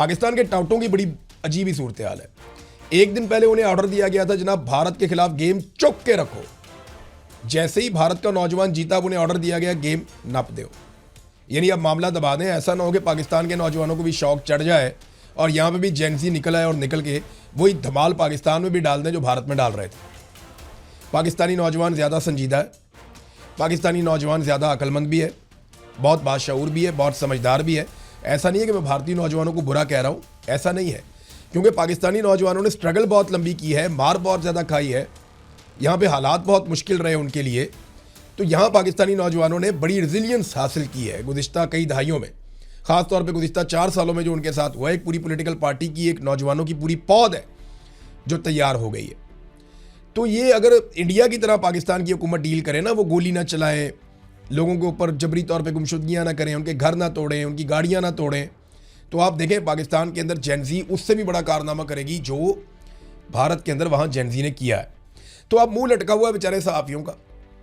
पाकिस्तान के टाउटों की बड़ी अजीब ही सूरत हाल है। एक दिन पहले उन्हें ऑर्डर दिया गया था, जनाब भारत के खिलाफ गेम चुक के रखो। जैसे ही भारत का नौजवान जीता, उन्हें ऑर्डर दिया गया गेम नप दो। यानी अब मामला दबा दें, ऐसा ना हो कि पाकिस्तान के नौजवानों को भी शौक चढ़ जाए और यहाँ पे भी जेंजी निकल आए और निकल के वही धमाल पाकिस्तान में भी डाल दें जो भारत में डाल रहे थे। पाकिस्तानी नौजवान ज़्यादा संजीदा है, पाकिस्तानी नौजवान ज़्यादा अक्लमंद भी है, बहुत बाशऊर भी है, बहुत समझदार भी है। ऐसा नहीं है कि मैं भारतीय नौजवानों को बुरा कह रहा हूँ, ऐसा नहीं है, क्योंकि पाकिस्तानी नौजवानों ने स्ट्रगल बहुत लंबी की है, मार बहुत ज़्यादा खाई है, यहाँ पे हालात बहुत मुश्किल रहे उनके लिए। तो यहाँ पाकिस्तानी नौजवानों ने बड़ी रेजिलियंस हासिल की है गुज़िश्ता कई दहाइयों में, ख़ास तौर पे गुज़िश्ता 4 सालों में जो उनके साथ हुआ है। एक पूरी पॉलिटिकल पार्टी की, एक नौजवानों की पूरी पौध है जो तैयार हो गई है। तो ये अगर इंडिया की तरह पाकिस्तान की हुकूमत डील करे ना, वो गोली ना चलाएं, लोगों के ऊपर जबरी तौर पे गुमशुदगियाँ ना करें, उनके घर ना तोड़ें, उनकी गाड़ियाँ ना तोड़ें, तो आप देखें पाकिस्तान के अंदर जेनजी उससे भी बड़ा कारनामा करेगी जो भारत के अंदर वहाँ जेनजी ने किया है। तो आप मुंह लटका हुआ है बेचारे सहाफ़ियों का।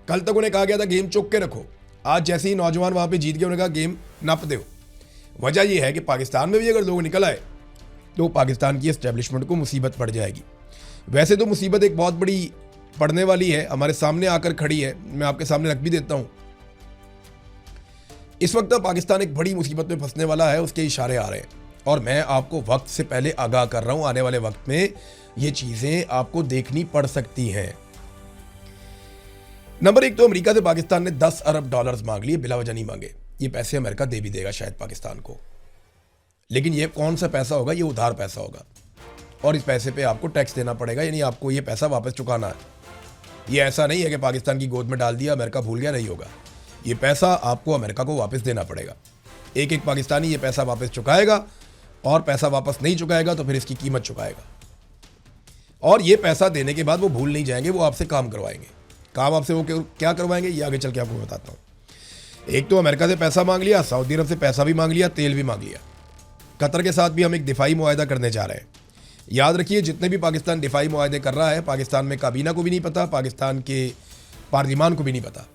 कल तक उन्हें कहा गया था गेम चुक के रखो, आज जैसे ही नौजवान वहाँ पे जीत गए उन्हें कहा गेम नप दो। वजह यह है कि पाकिस्तान में भी अगर लोग निकल आए तो पाकिस्तान की एस्टेब्लिशमेंट को मुसीबत पड़ जाएगी। वैसे तो मुसीबत एक बहुत बड़ी पड़ने वाली है, हमारे सामने आकर खड़ी है, मैं आपके सामने रख भी देता हूँ। इस वक्त पाकिस्तान एक बड़ी मुसीबत में फंसने वाला है, उसके इशारे आ रहे हैं और मैं आपको वक्त से पहले आगाह कर रहा हूँ, आने वाले वक्त में ये चीज़ें आपको देखनी पड़ सकती हैं। नंबर 1 तो अमेरिका से पाकिस्तान ने $10 अरब मांग लिए, बिला वजह नहीं मांगे। ये पैसे अमेरिका दे भी देगा शायद पाकिस्तान को, लेकिन ये कौन सा पैसा होगा? ये उधार पैसा होगा और इस पैसे पे आपको टैक्स देना पड़ेगा, यानी आपको ये पैसा वापस चुकाना है। ये ऐसा नहीं है कि पाकिस्तान की गोद में डाल दिया, अमेरिका भूल गया, नहीं होगा। ये पैसा आपको अमेरिका को वापस देना पड़ेगा। एक एक पाकिस्तानी ये पैसा वापस चुकाएगा और पैसा वापस नहीं चुकाएगा तो फिर इसकी कीमत चुकाएगा। और ये पैसा देने के बाद वो भूल नहीं जाएंगे, वो आपसे काम करवाएंगे। काम आपसे वो क्या करवाएंगे ये आगे चल के आपको बताता हूँ। एक तो अमेरिका से पैसा मांग लिया, सऊदी अरब से पैसा भी मांग लिया, तेल भी मांग लिया। कतर के साथ भी हम एक दिफाई मुआहदा करने जा रहे हैं। याद रखिए, जितने भी पाकिस्तान दिफाई मुआहदे कर रहा है, पाकिस्तान में काबीना को भी नहीं पता, पाकिस्तान के पार्लिमान को भी नहीं पता।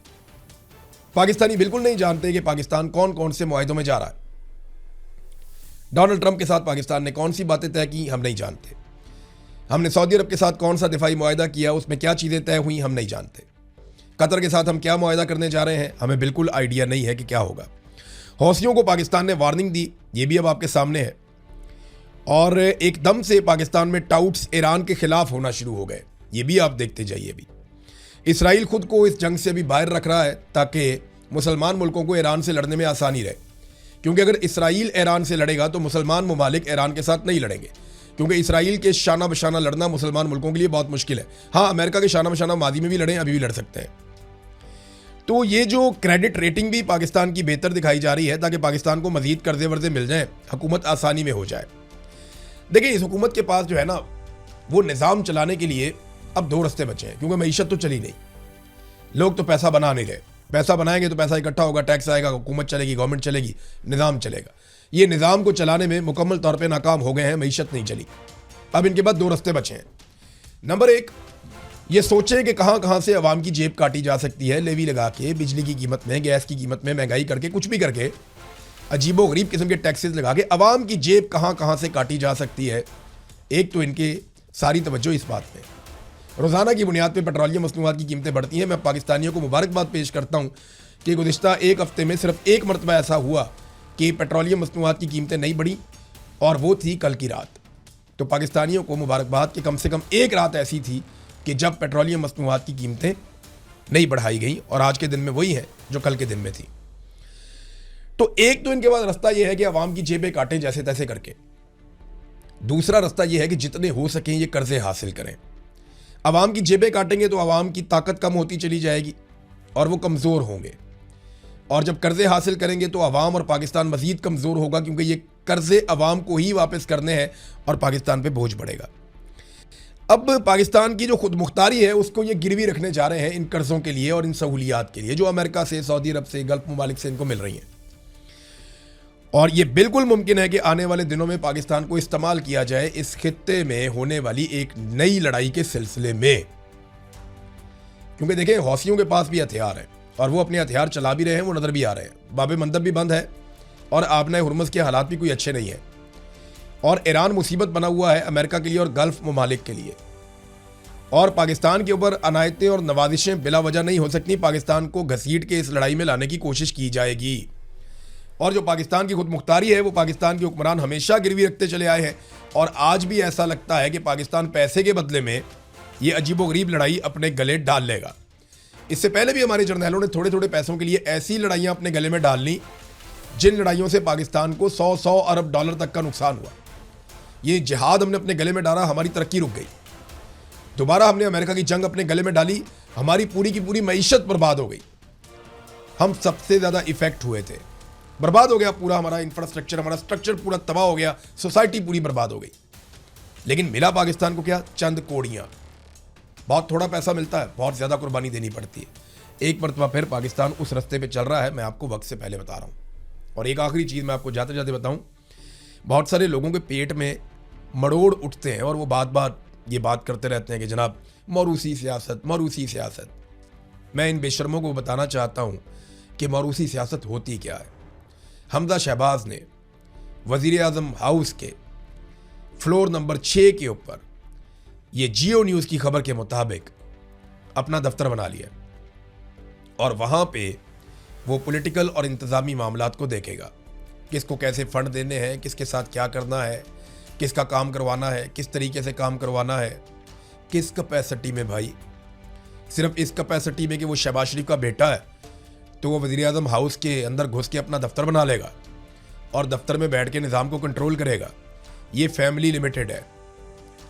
पाकिस्तानी बिल्कुल नहीं जानते कि पाकिस्तान कौन कौन से मुआहदों में जा रहा है। डोनाल्ड ट्रंप के साथ पाकिस्तान ने कौन सी बातें तय की हम नहीं जानते। हमने सऊदी अरब के साथ कौन सा दिफाई मुआहदा किया, उसमें क्या चीज़ें तय हुई हम नहीं जानते। कतर के साथ हम क्या मुआहदा करने जा रहे हैं हमें बिल्कुल आइडिया नहीं है कि क्या होगा। हौसियों को पाकिस्तान ने वार्निंग दी, ये भी अब आपके सामने है। और एकदम से पाकिस्तान में टाउट्स ईरान के खिलाफ होना शुरू हो गए, ये भी आप देखते जाइए। भी इसराइल खुद को इस जंग से अभी बाहर रख रहा है ताकि मुसलमान मुल्कों को ईरान से लड़ने में आसानी रहे, क्योंकि अगर इसराइल ईरान से लड़ेगा तो मुसलमान ममालिक ईरान के साथ नहीं लड़ेंगे, क्योंकि इसराइल के शाना बशाना लड़ना मुसलमान मुल्कों के लिए बहुत मुश्किल है। हाँ, अमेरिका के शाना बशाना माजी में भी लड़ें, अभी भी लड़ सकते हैं। तो ये जो क्रेडिट रेटिंग भी पाकिस्तान की बेहतर दिखाई जा रही है ताकि पाकिस्तान को मजीद कर्जे वर्जे मिल जाएं, हुकूमत आसानी में हो जाए। देखिए, इस हुकूमत के पास जो है ना, वो निज़ाम चलाने के लिए अब 2 रास्ते बचे हैं, क्योंकि मईशत तो चली नहीं, लोग तो पैसा बना नहीं रहे। पैसा बनाएंगे तो पैसा इकट्ठा होगा, टैक्स आएगा, हुकूमत चलेगी, गवर्नमेंट चलेगी, निज़ाम चलेगा। ये निज़ाम को चलाने में मुकम्मल तौर पे नाकाम हो गए हैं, मईशत नहीं चली। अब इनके बाद 2 रास्ते बचे हैं। नंबर 1, ये सोचें कि कहाँ कहाँ से अवाम की जेब काटी जा सकती है, लेवी लगा के, बिजली की कीमत में, गैस की कीमत में महंगाई करके, कुछ भी करके, अजीबो गरीब किस्म के टैक्सेस लगा के अवाम की जेब कहाँ कहाँ से काटी जा सकती है। एक तो इनके सारी तवज्जो इस बात पे, रोज़ाना की बुनियाद पे पेट्रोलियम मसनूआत की कीमतें बढ़ती हैं। मैं पाकिस्तानियों को मुबारकबाद पेश करता हूँ कि गुज़िश्ता 1 हफ्ते में सिर्फ 1 मरतबा ऐसा हुआ कि पेट्रोलियम मसनूआत की कीमतें नहीं बढ़ी, और वो थी कल की रात। तो पाकिस्तानियों को मुबारकबाद कि कम से कम एक रात ऐसी थी कि जब पेट्रोलियम मसनूआत की कीमतें नहीं बढ़ाई गई, और आज के दिन में वही है जो कल के दिन में थी। तो एक तो इनके पास रास्ता यह है कि अवाम की जेबें काटें जैसे तैसे करके। दूसरा रास्ता यह है कि जितने हो सकें ये कर्जे हासिल करें। अवाम की जेबें काटेंगे तो अवाम की ताकत कम होती चली जाएगी और वो कमज़ोर होंगे, और जब कर्जे हासिल करेंगे तो अवाम और पाकिस्तान मज़ीद कमज़ोर होगा, क्योंकि ये कर्जे अवाम को ही वापस करने हैं और पाकिस्तान पे बोझ बढ़ेगा। अब पाकिस्तान की जो खुद मुख्तारी है उसको ये गिरवी रखने जा रहे हैं इन कर्ज़ों के लिए और इन सहूलियात के लिए जो अमेरिका से, सऊदी अरब से, गल्फ़ ममालिक से इनको मिल रही हैं। और ये बिल्कुल मुमकिन है कि आने वाले दिनों में पाकिस्तान को इस्तेमाल किया जाए इस खित्ते में होने वाली एक नई लड़ाई के सिलसिले में, क्योंकि देखें हौसियों के पास भी हथियार हैं और वो अपने हथियार चला भी रहे हैं, वो नज़र भी आ रहे हैं। बाब मंदब भी बंद है और आबना हुरमुज़ के हालात भी कोई अच्छे नहीं है। और ईरान मुसीबत बना हुआ है अमेरिका के लिए और गल्फ ममालिक के लिए। और पाकिस्तान के ऊपर अनायतें और नवाजिशें बिला वजह नहीं हो सकती। पाकिस्तान को घसीट के इस लड़ाई में लाने की कोशिश की जाएगी। और जो पाकिस्तान की खुद मुख्तारी है वो पाकिस्तान के हुक्मरान हमेशा गिरवी रखते चले आए हैं। और आज भी ऐसा लगता है कि पाकिस्तान पैसे के बदले में ये अजीबोगरीब लड़ाई अपने गले डाल लेगा। इससे पहले भी हमारे जर्नैलों ने थोड़े थोड़े पैसों के लिए ऐसी लड़ाइयाँ अपने गले में डाल ली जिन लड़ाइयों से पाकिस्तान को 100 अरब डॉलर तक का नुकसान हुआ। ये जिहाद हमने अपने गले में डाला, हमारी तरक्की रुक गई। दोबारा हमने अमेरिका की जंग अपने गले में डाली, हमारी पूरी की पूरी मईशत बर्बाद हो गई। हम सबसे ज़्यादा इफेक्ट हुए थे, बर्बाद हो गया पूरा हमारा इंफ्रास्ट्रक्चर, हमारा स्ट्रक्चर पूरा तबाह हो गया, सोसाइटी पूरी बर्बाद हो गई। लेकिन मिला पाकिस्तान को क्या? चंद कोड़ियाँ। बहुत थोड़ा पैसा मिलता है, बहुत ज़्यादा कुर्बानी देनी पड़ती है। एक मरतबा फिर पाकिस्तान उस रास्ते पे चल रहा है, मैं आपको वक्त से पहले बता रहा हूँ। और एक आखिरी चीज़ मैं आपको जाते जाते बताऊँ, बहुत सारे लोगों के पेट में मरोड़ उठते हैं और वो बात बात ये बात करते रहते हैं कि जनाब मौरूसी सियासत, मौरूसी सियासत। मैं इन बेशर्मों को बताना चाहता हूँ कि मौरूसी सियासत होती क्या है। हमजा शहबाज ने वज़ीर आज़म हाउस के फ्लोर नंबर 6 के ऊपर ये जियो न्यूज़ की खबर के मुताबिक अपना दफ्तर बना लिया और वहाँ पे वो पॉलिटिकल और इंतज़ामी मामलात को देखेगा, किसको कैसे फ़ंड देने हैं, किसके साथ क्या करना है, किसका काम करवाना है, किस तरीके से काम करवाना है, किस कैपेसिटी में। भाई सिर्फ इस कैपेसिटी में कि वो शहबाज शरीफ का बेटा है तो वो वज़ीर आज़म हाउस के अंदर घुस के अपना दफ्तर बना लेगा और दफ्तर में बैठ के निज़ाम को कंट्रोल करेगा। ये फैमिली लिमिटेड है,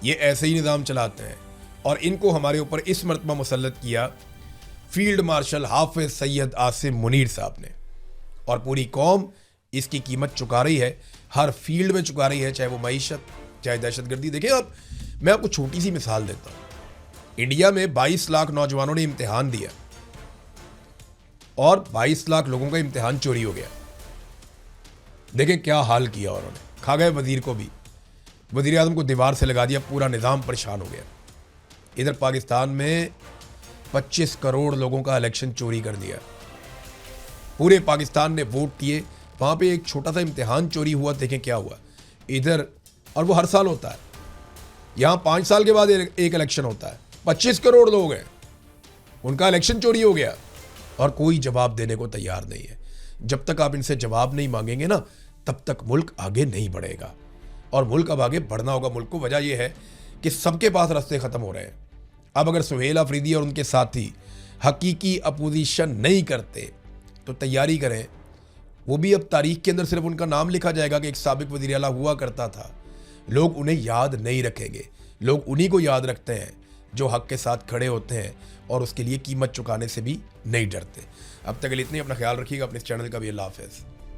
ये ऐसे ही निज़ाम चलाते हैं। और इनको हमारे ऊपर इस मरतबा मुसल्लत किया फील्ड मार्शल हाफिज सैयद आसिम मुनीर साहब ने, और पूरी कौम इसकी कीमत चुका रही है, हर फील्ड में चुका रही है, चाहे वो मईशत, चाहे दहशतगर्दी। देखिए आप, मैं आपको छोटी सी मिसाल देता हूँ। इंडिया में 22 लाख नौजवानों ने इम्तिहान दिया और 22 लाख लोगों का इम्तिहान चोरी हो गया। देखें क्या हाल किया उन्होंने, खा गए वजीर को भी, वजीर आज़म को दीवार से लगा दिया, पूरा निज़ाम परेशान हो गया। इधर पाकिस्तान में 25 करोड़ लोगों का इलेक्शन चोरी कर दिया, पूरे पाकिस्तान ने वोट दिए, वहाँ पे एक छोटा सा इम्तिहान चोरी हुआ, देखें क्या हुआ इधर। और वो हर साल होता है, यहाँ 5 साल के बाद एक इलेक्शन होता है। 25 करोड़ लोग हैं, उनका इलेक्शन चोरी हो गया और कोई जवाब देने को तैयार नहीं है। जब तक आप इनसे जवाब नहीं मांगेंगे ना, तब तक मुल्क आगे नहीं बढ़ेगा। और मुल्क अब आगे बढ़ना होगा मुल्क को। वजह यह है कि सबके पास रास्ते ख़त्म हो रहे हैं। अब अगर सुहेल अफरीदी और उनके साथी हकीकी अपोजिशन नहीं करते तो तैयारी करें, वो भी अब तारीख के अंदर सिर्फ उनका नाम लिखा जाएगा कि एक साबिक वज़ीर आला हुआ करता था। लोग उन्हें याद नहीं रखेंगे, लोग उन्हीं को याद रखते हैं जो हक के साथ खड़े होते हैं और उसके लिए कीमत चुकाने से भी नहीं डरते। अब तक के लिए इतनी, अपना ख्याल रखिएगा, अपने इस चैनल का भी। अल्लाह हाफ़िज़।